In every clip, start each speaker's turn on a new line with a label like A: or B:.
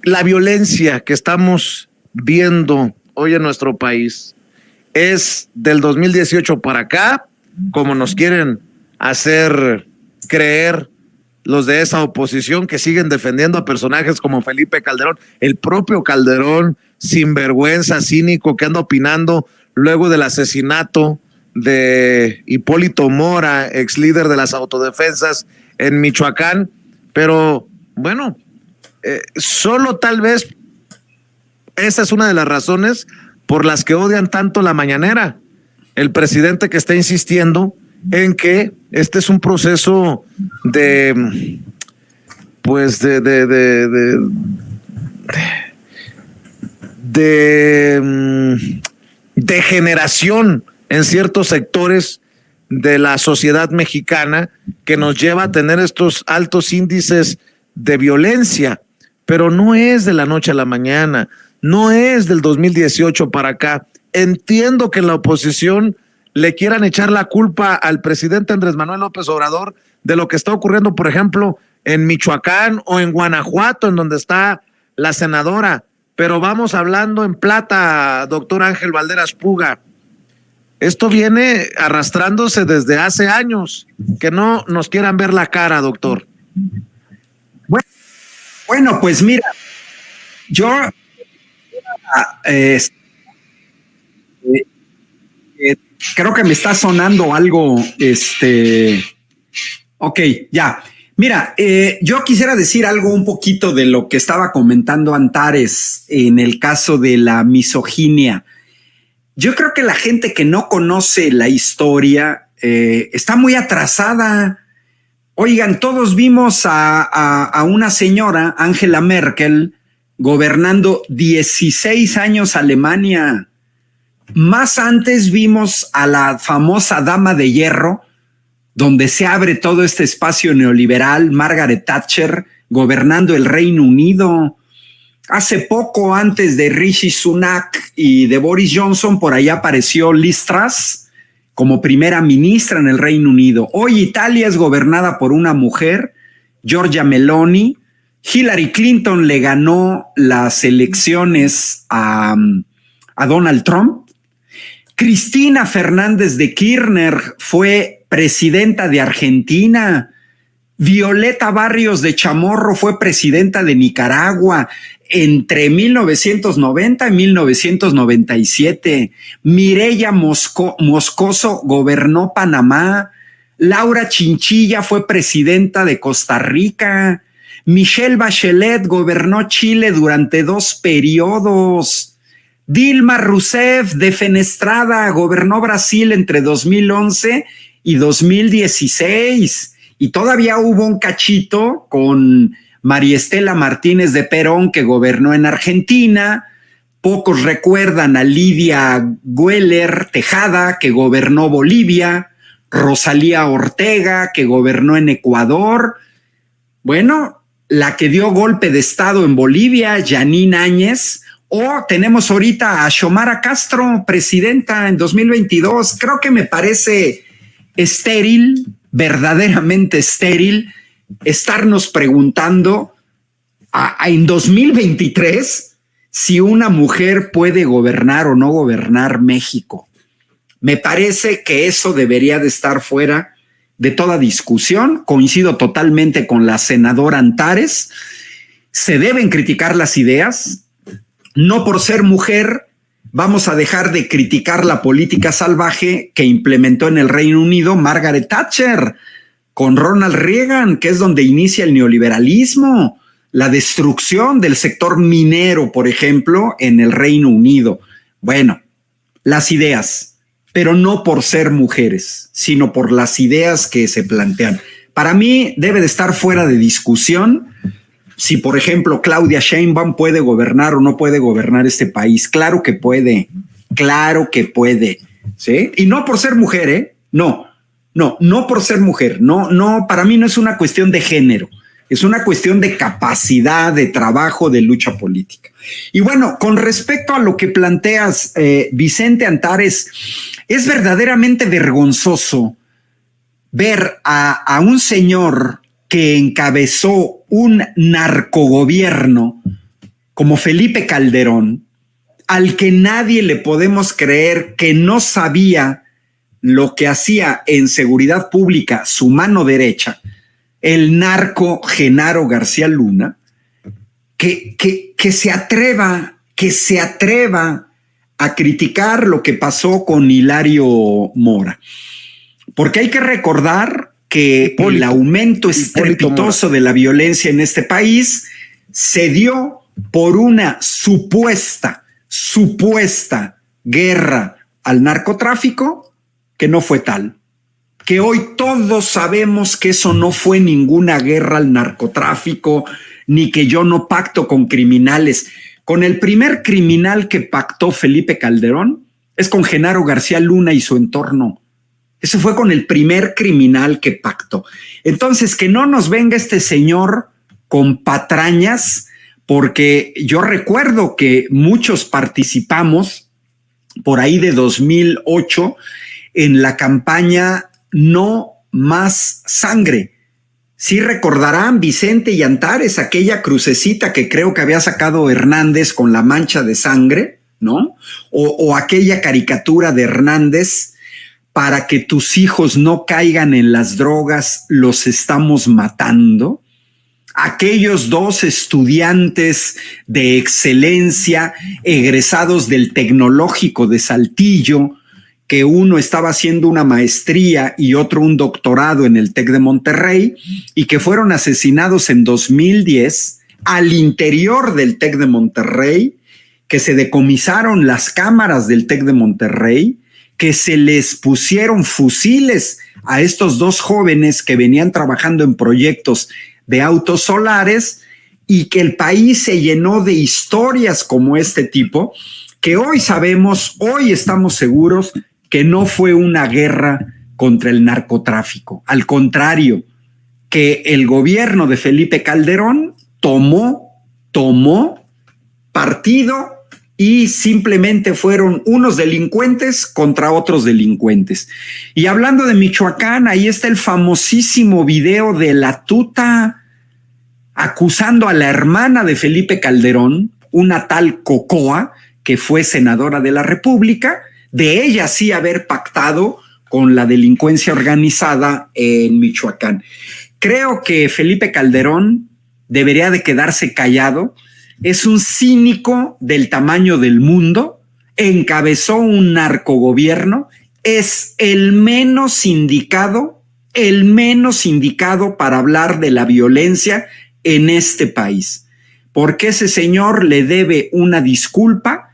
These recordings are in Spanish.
A: la violencia que estamos viendo hoy en nuestro país es del 2018 para acá, como nos quieren hacer creer los de esa oposición que siguen defendiendo a personajes como Felipe Calderón, el propio Calderón, sinvergüenza, cínico, que anda opinando luego del asesinato de Hipólito Mora, ex líder de las autodefensas en Michoacán. Pero bueno, solo tal vez esa es una de las razones por las que odian tanto la mañanera. El presidente que está insistiendo en que este es un proceso de degeneración en ciertos sectores de la sociedad mexicana que nos lleva a tener estos altos índices de violencia, pero no es de la noche a la mañana, no es del 2018 para acá. Entiendo que en la oposición le quieran echar la culpa al presidente Andrés Manuel López Obrador de lo que está ocurriendo, por ejemplo, en Michoacán o en Guanajuato, en donde está la senadora. Pero vamos hablando en plata, doctor Ángel Valderas Puga. Esto viene arrastrándose desde hace años. Que no nos quieran ver la cara, doctor.
B: Bueno, pues mira, yo creo que me está sonando algo, ok, ya. Mira, yo quisiera decir algo un poquito de lo que estaba comentando Antares en el caso de la misoginia. Yo creo que la gente que no conoce la historia está muy atrasada. Oigan, todos vimos a una señora, Angela Merkel, gobernando 16 años Alemania. Más antes vimos a la famosa dama de hierro, donde se abre todo este espacio neoliberal, Margaret Thatcher, gobernando el Reino Unido. Hace poco, antes de Rishi Sunak y de Boris Johnson, por allá apareció Liz Truss como primera ministra en el Reino Unido. Hoy Italia es gobernada por una mujer, Giorgia Meloni. Hillary Clinton le ganó las elecciones a Donald Trump. Cristina Fernández de Kirchner fue presidenta de Argentina. Violeta Barrios de Chamorro fue presidenta de Nicaragua entre 1990 y 1997. Mireya Moscoso gobernó Panamá. Laura Chinchilla fue presidenta de Costa Rica. Michelle Bachelet gobernó Chile durante 2 periodos. Dilma Rousseff defenestrada gobernó Brasil entre 2011 y 2016. Y todavía hubo un cachito con María Estela Martínez de Perón, que gobernó en Argentina. Pocos recuerdan a Lidia Güeller Tejada, que gobernó Bolivia. Rosalía Ortega, que gobernó en Ecuador. Bueno, la que dio golpe de estado en Bolivia, Yanine Áñez. O tenemos ahorita a Xiomara Castro, presidenta en 2022. Creo que me parece estéril, verdaderamente estéril, estarnos preguntando en 2023 si una mujer puede gobernar o no gobernar México. Me parece que eso debería de estar fuera de toda discusión. Coincido totalmente con la senadora Antares. Se deben criticar las ideas. No por ser mujer vamos a dejar de criticar la política salvaje que implementó en el Reino Unido Margaret Thatcher con Ronald Reagan, que es donde inicia el neoliberalismo, la destrucción del sector minero, por ejemplo, en el Reino Unido. Bueno, las ideas, pero no por ser mujeres, sino por las ideas que se plantean. Para mí debe de estar fuera de discusión si, por ejemplo, Claudia Sheinbaum puede gobernar o no puede gobernar este país. Claro que puede, ¿sí? Y no por ser mujer, no por ser mujer, no, para mí no es una cuestión de género, es una cuestión de capacidad, de trabajo, de lucha política. Y bueno, con respecto a lo que planteas, Vicente Antares, es verdaderamente vergonzoso ver a un señor que encabezó un narcogobierno como Felipe Calderón, al que nadie le podemos creer que no sabía lo que hacía en seguridad pública su mano derecha, el narco Genaro García Luna, que se atreva a criticar lo que pasó con Hilario Mora. Porque hay que recordar que el aumento estrepitoso de la violencia en este país se dio por una supuesta guerra al narcotráfico que no fue tal. Que hoy todos sabemos que eso no fue ninguna guerra al narcotráfico, ni que yo no pacto con criminales. Con el primer criminal que pactó Felipe Calderón es con Genaro García Luna y su entorno. Ese fue con el primer criminal que pactó. Entonces, que no nos venga este señor con patrañas, porque yo recuerdo que muchos participamos por ahí de 2008 en la campaña No Más Sangre. Sí recordarán Vicente y Antares, aquella crucecita que creo que había sacado Hernández con la mancha de sangre, ¿no? O aquella caricatura de Hernández: para que tus hijos no caigan en las drogas, los estamos matando. Aquellos dos estudiantes de excelencia, egresados del Tecnológico de Saltillo, que uno estaba haciendo una maestría y otro un doctorado en el TEC de Monterrey, y que fueron asesinados en 2010 al interior del TEC de Monterrey, que se decomisaron las cámaras del TEC de Monterrey, que se les pusieron fusiles a estos dos jóvenes que venían trabajando en proyectos de autos solares, y que el país se llenó de historias como este tipo, que hoy sabemos, hoy estamos seguros que no fue una guerra contra el narcotráfico. Al contrario, que el gobierno de Felipe Calderón tomó partido y simplemente fueron unos delincuentes contra otros delincuentes. Y hablando de Michoacán, ahí está el famosísimo video de la tuta acusando a la hermana de Felipe Calderón, una tal Cocoa, que fue senadora de la República, de ella sí haber pactado con la delincuencia organizada en Michoacán. Creo que Felipe Calderón debería de quedarse callado. Es un cínico del tamaño del mundo, encabezó un narcogobierno, es el menos indicado para hablar de la violencia en este país, porque ese señor le debe una disculpa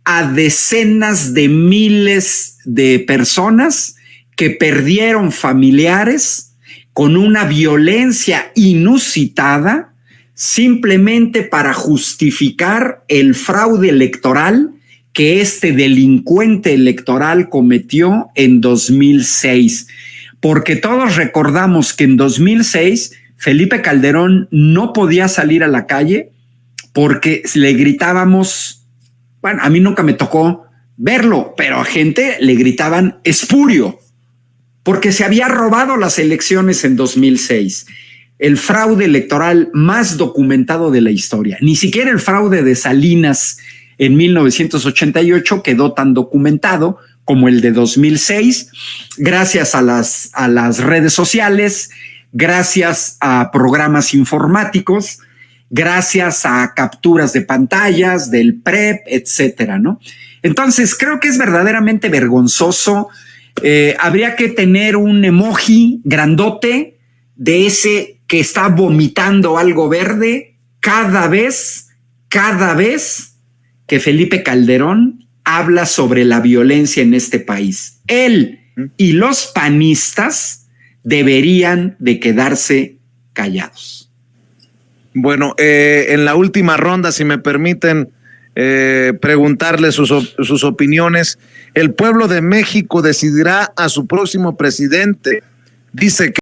B: a decenas de miles de personas que perdieron familiares con una violencia inusitada, simplemente para justificar el fraude electoral que este delincuente electoral cometió en 2006. Porque todos recordamos que en 2006 Felipe Calderón no podía salir a la calle porque le gritábamos, bueno, a mí nunca me tocó verlo, pero a gente le gritaban espurio, porque se había robado las elecciones en 2006. El fraude electoral más documentado de la historia. Ni siquiera el fraude de Salinas en 1988 quedó tan documentado como el de 2006, gracias a las redes sociales, gracias a programas informáticos, gracias a capturas de pantallas del PREP, etcétera, ¿no? Entonces, creo que es verdaderamente vergonzoso. Habría que tener un emoji grandote de ese que está vomitando algo verde cada vez que Felipe Calderón habla sobre la violencia en este país. Él y los panistas deberían de quedarse callados.
A: Bueno, en la última ronda, si me permiten preguntarle sus opiniones, el pueblo de México decidirá a su próximo presidente. Dice que